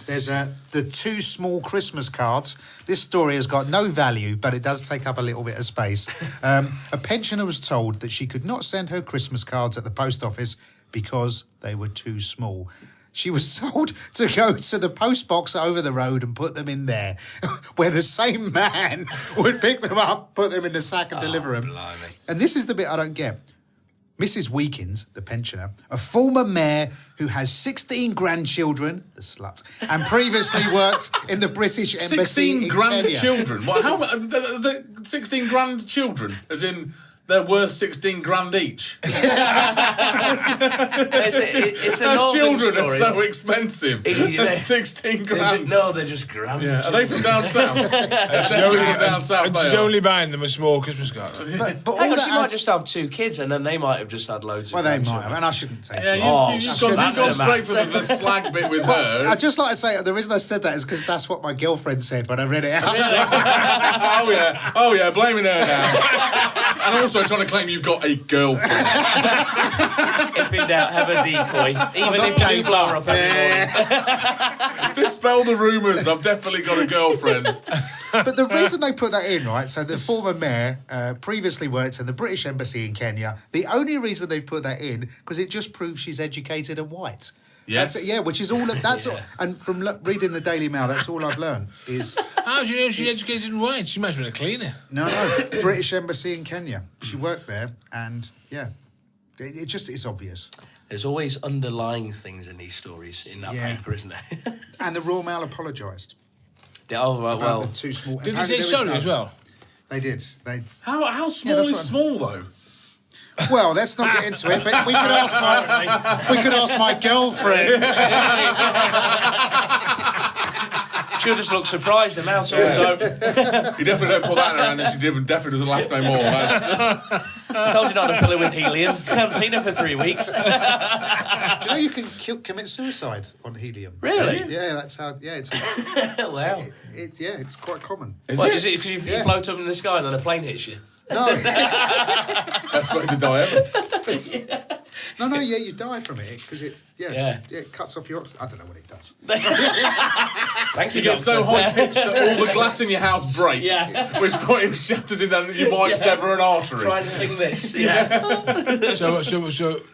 There's the 2 small Christmas cards. This story has got no value, but it does take up a little bit of space. A pensioner was told that she could not send her Christmas cards at the post office because they were too small. she was told to go to the post box over the road and put them in there, where the same man would pick them up, put them in the sack and deliver them. Blimey. And this is the bit I don't get. Mrs. Weekins, the pensioner, a former mayor who has 16 grandchildren, the slut, and previously worked in the British Embassy 16 in Kenya. grandchildren. What? How? The 16 grandchildren, as in they're worth 16 grand each. It's a Their northern children story. are so expensive. 16 grand. They're just grand. Yeah. Are they from down south? They're definitely from down south. And they she's are. only buying them a small Christmas card. But all Hang on, that she might adds- just have 2 kids, and then they might have just had loads of Well, they might grandchildren. have, and I shouldn't take Yeah, it. you've shit. gone straight for the slag bit with her. I'd just like to say, the reason I said that is because that's what my girlfriend said when I read it out. Oh yeah, blaming her now. And also trying to claim you've got a girlfriend. If in doubt, have a decoy. Even if you blow her up every morning. Dispel the rumours, I've definitely got a girlfriend. But the reason they put that in, right, so the former mayor previously worked in the British Embassy in Kenya. The only reason they've put that in, because it just proves she's educated and white. Yes. That's it, yeah, which is all. That's all. And from reading the Daily Mail, that's all I've learned is How do you know she's educated and white? She might have been a cleaner. no, British Embassy in Kenya. She worked there, and yeah, it just it's obvious. There's always underlying things in these stories in that Yeah. paper, isn't there? And the Royal Mail apologised. Oh, right, About well, the too small. Did they apparently say there was sorry no- as well? They did. How small that's is what- small though? Well, let's not get into it. But we could ask my girlfriend. she'll just look surprised. The mouth's always open. You definitely don't put that in her hand, and she definitely doesn't laugh no more. I told you not to fill her with helium. I haven't seen her for 3 weeks. Do you know you can commit suicide on helium? Really? Yeah, that's how. Yeah, it's Wow. it's quite common. Is What, it? is it because you Yeah. float up in the sky and then a plane hits you? No, Best way to die ever. no, yeah, you die from it because it it cuts off your oxygen. I don't know what it does. Thank you, You get so Doctor. high pitched that all the glass in your house breaks, Yeah. which point it shatters in that you might sever an artery. Try and sing this. Yeah. So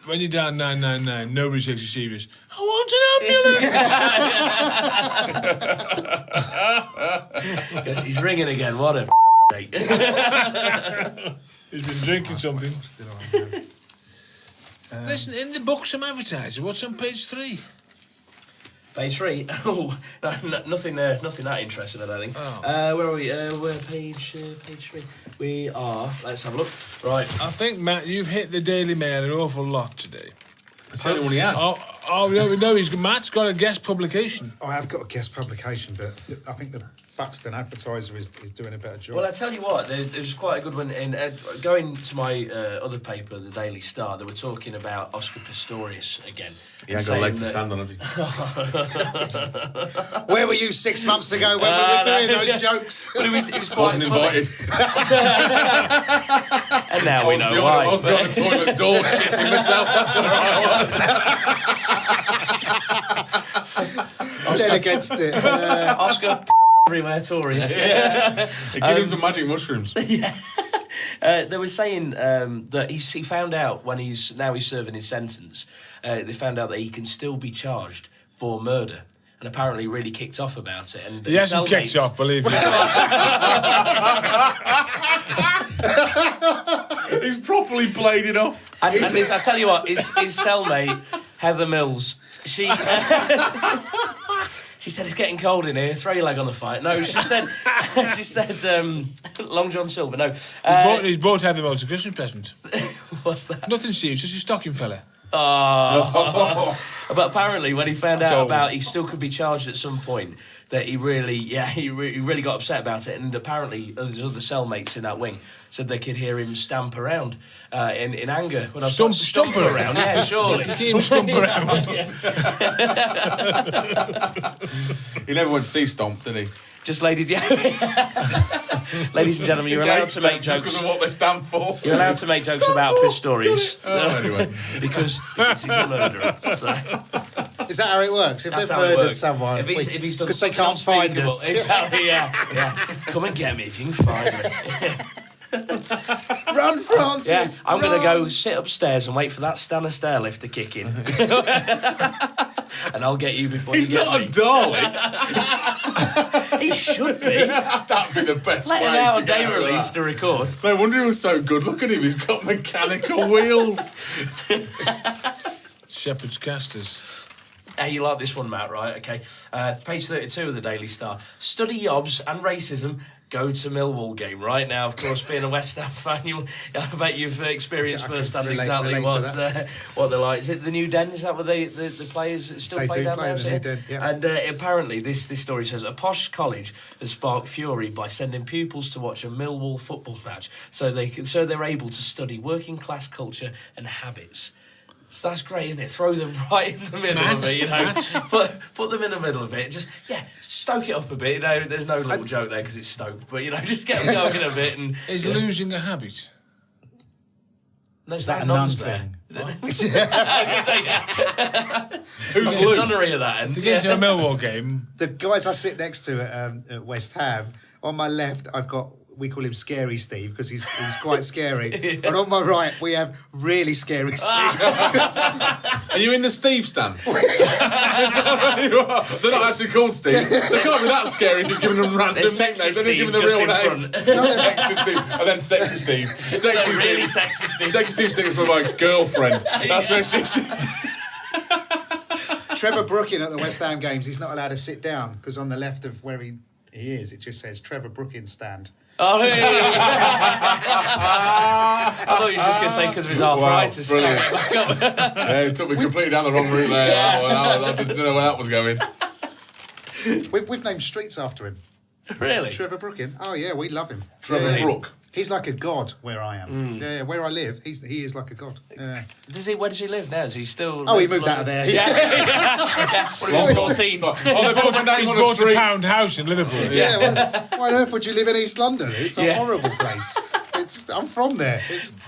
when you're down 999, nobody takes you serious. I want an ambulance. Guess he's ringing again. What a date. He's been drinking something. Listen, in the book, some advertising. What's on page 3? Page 3. Oh, no, nothing that interesting, I don't think. Oh. Where are we? We're page 3. We are. Let's have a look. Right. I think, Matt, you've hit the Daily Mail an awful lot today. That's the only one he had. No, Matt's got a guest publication. I have got a guest publication, but I think the Buxton Advertiser is doing a better job. Well, I tell you what, there's quite a good one. In going to my other paper, the Daily Star, they were talking about Oscar Pistorius again. He ain't got a leg to saying stand on, has he? Where were you 6 months ago when we were doing those jokes? But it was quite Wasn't funny. invited. And now we know why. I was behind the toilet door shitting myself. That's all right. I'm dead against it. Oscar everywhere Tories. Give him some magic mushrooms. They were saying that he found out when he's serving his sentence. They found out that he can still be charged for murder, and apparently really kicked off about it. And He his hasn't kicked cellmates- off, believe me. He's properly bladed off. And I tell you what, his cellmate Heather Mills, she said it's getting cold in here. Throw your leg on the fight. No, she said Long John Silver. No, He's bought Heather Mills a Christmas present. what's that? Nothing serious, just a stocking fella. But apparently, when he found out So- about he still could be charged at some point, that he really got upset about it. And apparently, his other cellmates in that wing said they could hear him stamp around in anger. When I was like, Stump around, yeah, surely. He came stump around. He never went to see Stomp, did he? Just ladies and gentlemen, you're allowed to make Just jokes. because of what they stand for. You're allowed to make jokes about Pistorius. Anyway. because he's a murderer. So. Is that how it works? If That's they've how it murdered works. someone, If he's done because they something can't find unspeakable. us. Exactly, yeah. Come and get me if you can find me. Run, Francis! Yeah, I'm going to run. go sit upstairs and wait for that Stanley stair lift to kick in. and I'll get you before He's you get not me. a Dalek. He should be. That'd be the best Let way him out to a get day out of release that. to record. No wonder he was so good. Look at him. He's got mechanical wheels. Shepherd's casters. Hey, you like this one, Matt, right? Okay. Page 32 of the Daily Star. Study Yobs and racism. Go to Millwall game right now. Of course, being a West Ham fan, I bet you've experienced firsthand exactly what they're like. Is it the new Den? Is that what the players still They play do down play there? the new Den, yeah. And apparently, this story says a posh college has sparked fury by sending pupils to watch a Millwall football match, so they're able to study working class culture and habits. So that's great, isn't it? Throw them right in the middle of it, you know. Put them in the middle of it. Just, stoke it up a bit. You know, there's no little joke there because it's stoked. But, you know, just get them going a bit. And Is losing a habit? there's that no a nun nuns there. thing? Who's Luke? Nunnery of that end. To get to a Millwall game, The guys I sit next to at West Ham, on my left, I've got, we call him Scary Steve because he's quite scary. And on my right, we have really scary Steve. Are you in the Steve stand? Is that where you are? They're not actually called Steve. They can't be that scary if you've given them random There's nicknames. Sexy They didn't give them the Steve real just names. in Sexy Steve. And then Sexy Steve. Sexy Really Steve. sexy Steve. Sexy Steve sticks with my girlfriend. That's where she's... Trevor Brookin at the West Ham games, he's not allowed to sit down because on the left of where he is, it just says Trevor Brookin stand. Oh, yeah. I thought you were just going to say because of his arthritis. Brilliant. Yeah, it took me completely down the wrong route there. I didn't know where that was going. We've named streets after him. Really? Trevor Brookin. Oh yeah, we love him. Trevor Yeah. Brook. He's like a god where I am. Yeah, where I live, he is like a god. Yeah. Where does he live now? Is he still... Oh, he moved out of there. Yeah. When he was 14. Oh, they put my name he's on a bought a street. pound house in Liverpool. Yeah, why on earth would you live in East London? It's a Yeah. horrible place. I'm from there.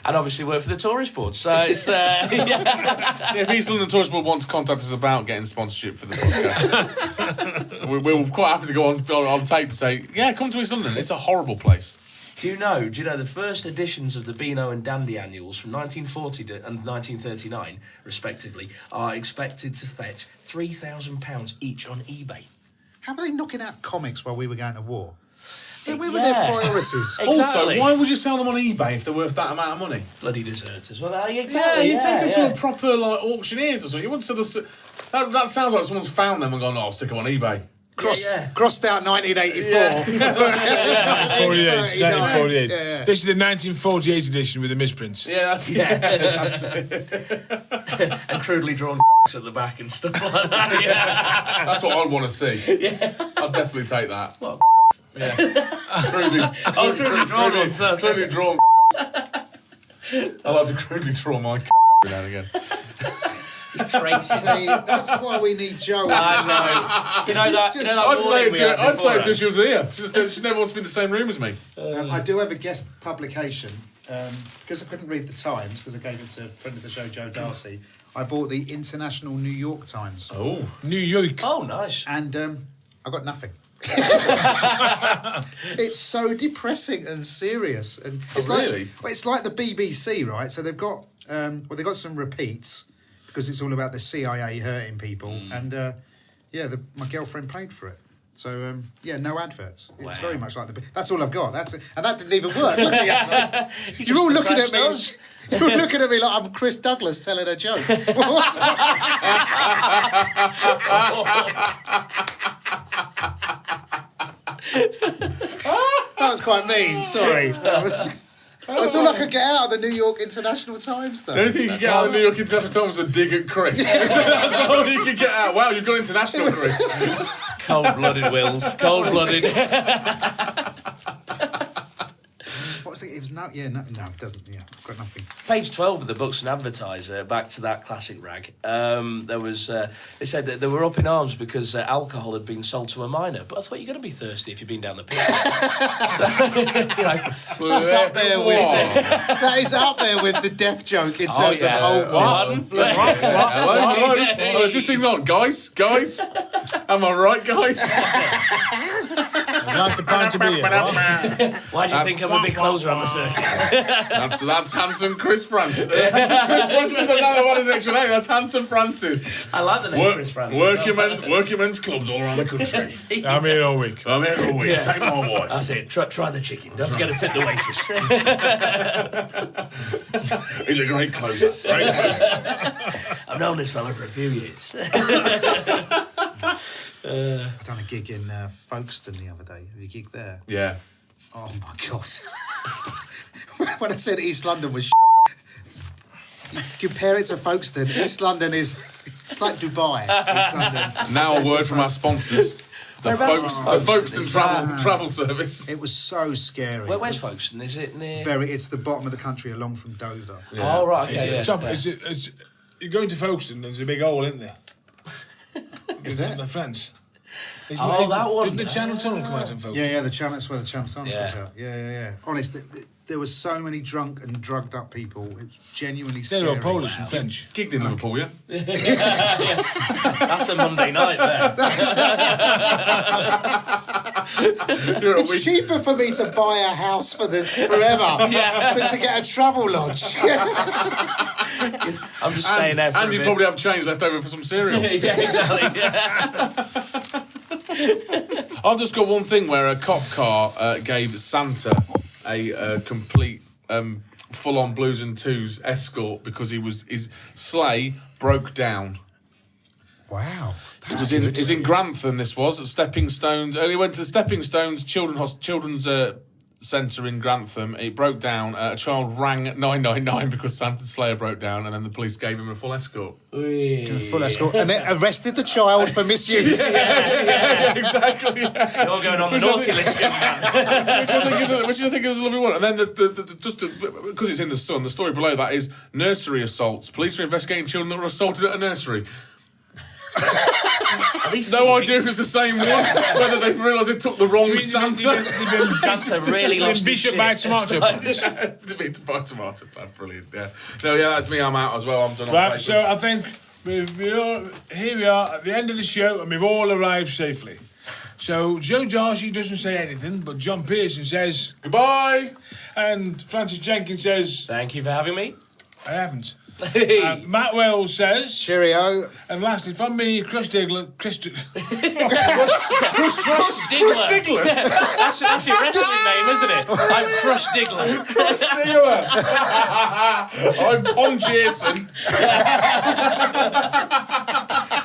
And obviously work for the tourist board, so it's... Yeah, if East London Tourist Board want to contact us about getting sponsorship for the podcast, we're quite happy to go on tape to say, yeah, come to East London. It's a horrible place. Do you know the first editions of the Beano and Dandy annuals from 1940 and 1939, respectively, are expected to fetch £3,000 each on eBay? How were they knocking out comics while we were going to war? Where were Yeah. their priorities? Exactly. Also, why would you sell them on eBay if they're worth that amount of money? Bloody deserters. Well, Yeah, exactly. you take them to a proper auctioneers or something. You wouldn't sort of... That sounds like someone's found them and gone, oh, I'll stick them on eBay. Crossed out 1984. 1948. Yeah. This is the 1948 edition with the misprints. Yeah, that's And crudely drawn at the back and stuff like that. Yeah. That's what I'd want to see. Yeah. I'd definitely take that. What? Yeah. crudely drawn ones, so- crudely drawn. I like to crudely draw my every now and again. Trace. See, that's why we need Joe. I know. You know that I'd say warning it we to her. had I'd say it to her beforehand? if she was here. She never wants to be in the same room as me. I do have a guest publication because I couldn't read the Times because I gave it to a friend of the show, Joe Darcy. I bought the International New York Times, Oh. New York. Oh, nice. and I got nothing. It's so depressing and serious, and it's really? it's like the BBC, right? So they've got they've got some repeats because it's all about the CIA hurting people, and my girlfriend paid for it. So no adverts. It's Wow. very much like that's all I've got. And that didn't even work. Look at me. You're all looking at me. You're all looking at me like I'm Chris Douglas telling a joke. What's that? That was quite mean. Sorry. That's all I could get out of the New York International Times, though. The only thing you could get out of the New York International Times was a dig at Chris. That's all you could get out. Wow, you've got international, Chris. Cold-blooded, Wills. Cold-blooded. What was it? It was no, it doesn't. Yeah, I've got nothing. Page 12 of the Books and Advertiser, back to that classic rag. There was, they said that they were up in arms because alcohol had been sold to a minor. But I thought you're going to be thirsty if you've been down the pit. That's up there with that is up there with the death joke in terms of oldness. Hello. Oh, is this thing on? Guys? Am I right, guys? I'd like a pint of beer. What? Why do you think I'm a big closer on the circuit? That's handsome Chris Francis. Chris Francis is another one of the extra name. That's handsome Francis. I like the name Chris Francis. Working men's clubs all around the country. I'm here all week. I'm here all week. Yeah. Take my wife. That's it. Try the chicken. Don't forget to tip the waitress. He's a great closer. I've known this fella for a few years. I've done a gig in Folkestone the other day. Have you gigged there? Yeah. Oh my god! When I said East London was, compare it to Folkestone. East London it's like Dubai. East London. Now a word from our sponsors. The Folkestone travel service. It was so scary. Where's Folkestone? Is it near? It's the bottom of the country, along from Dover. Yeah. Oh right, okay. You're going to Folkestone, there's a big hole in there. Is there? The fence. That one. Didn't the Channel Tunnel come out in Folkestone? Yeah, that's where the Channel Tunnel Yeah. comes out. Yeah. Honest, there were so many drunk and drugged up people. It was genuinely They scary. were Polish and French. Gigged in Liverpool, yeah? That's a Monday night there. It's cheaper for me to buy a house forever than to get a travel lodge. I'm just staying there for And a you bit. probably have change left over for some cereal. Yeah, exactly. Yeah. I've just got one thing where a cop car gave Santa a complete full-on blues and twos escort because his sleigh broke down. Wow. It was in Grantham. This was at Stepping Stones. He went to the Stepping Stones Children's Centre in Grantham. It broke down. A child rang 999 because Santa's sleigh broke down, and then the police gave him a full escort. Full escort. And then arrested the child for misuse. Yeah, exactly. Yeah. You're going on the naughty list, young man. Which I think is a lovely one. And then because it's in the Sun, the story below that is nursery assaults. Police are investigating children that were assaulted at a nursery. No idea if it's the same one. Whether they've realised it took the wrong Santa. Santa really lost his Bishop shit. by tomato plants. The bit by tomato plant, brilliant. Yeah. No, yeah, that's me. I'm out as well. I'm done on Right, papers. so I think here we are at the end of the show, and we've all arrived safely. So Joe Darcy doesn't say anything, but John Pearson says Goodbye. and Francis Jenkins says Thank you for having me. I haven't. And Matt Wells says Cheerio. and lastly from me, Chris Diggler. Chris Diggler. That's your wrestling name, isn't it? I'm Crush Diggler. I'm Pong Jason.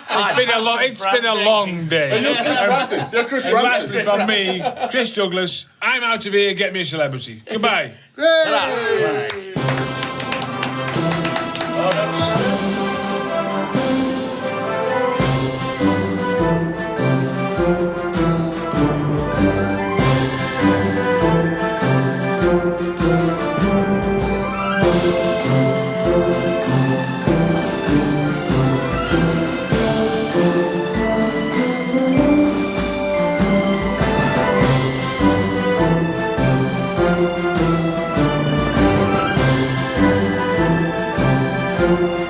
It's been a long day. Chris Francis. You're Chris And lastly Francis. from me, Chris Douglas. I'm out of here. Get me a celebrity. Goodbye. Thank you.